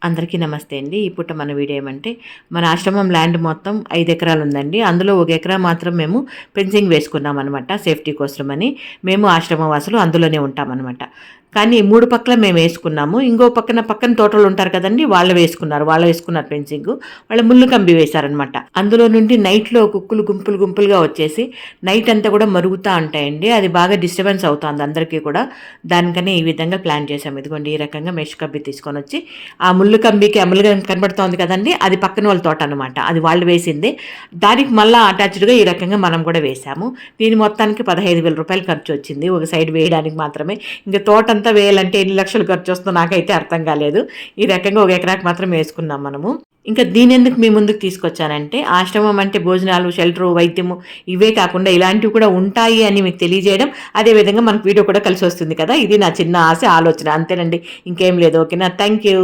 అందరికీ నమస్తే అండి. ఈ పూట మన వీడియో ఏమంటే, మన ఆశ్రమం ల్యాండ్ మొత్తం 5 ఎకరాలు ఉందండి. అందులో 1 ఎకరా మాత్రం మేము ఫెన్సింగ్ వేసుకున్నామనమాట సేఫ్టీ కోసమని. మేము ఆశ్రమ వాసులు అందులోనే ఉంటామనమాట. కానీ 3 పక్కల మేము వేసుకున్నాము. ఇంకో పక్కన తోటలు ఉంటారు కదండీ! వాళ్ళు వేసుకున్నారు ఫెన్సింగు. వాళ్ళు ముళ్ళు కంబి వేశారనమాట. అందులో నుండి నైట్‌లో కుక్కులు గుంపులుగా వచ్చేసి నైట్ అంతా కూడా మరుగుతా ఉంటాయండి. అది బాగా డిస్టర్బెన్స్ అవుతుంది అందరికీ కూడా. దానికని ఈ విధంగా ప్లాన్ చేశాము. ఇదిగోండి ఈ రకంగా మెష్ కబ్బి తీసుకొనొచ్చి ఆ ముళ్ళు కంబికి అమలుగా కనబడుతోంది కదండీ! అది పక్కన వాళ్ళ తోట అనమాట. అది వాళ్ళు వేసిందే. దానికి మళ్ళా అటాచ్డ్‌గా ఈ రకంగా మనం కూడా వేశాము. దీని మొత్తానికి 15,000 ఖర్చు వచ్చింది. ఒక సైడ్ వేయడానికి మాత్రమే. ఇంక తోటంతా వేయాలంటే ఎన్ని లక్షలు ఖర్చు వస్తుందో నాకైతే అర్థం కాలేదు. ఈ రకంగా 1 ఎకరాకి మాత్రం వేసుకున్నాం మనము. ఇంకా దీనెందుకు మీ ముందుకు తీసుకొచ్చానంటే, ఆశ్రమం అంటే భోజనాలు, షెల్టరు, వైద్యము ఇవే కాకుండా ఇలాంటివి కూడా ఉంటాయి అని మీకు తెలియజేయడం, అదేవిధంగా మనకు వీడియో కూడా కలిసి వస్తుంది కదా! ఇది నా చిన్న ఆశ, ఆలోచన అంతేనండి. ఇంకేం లేదు. ఓకేనా? Thank you.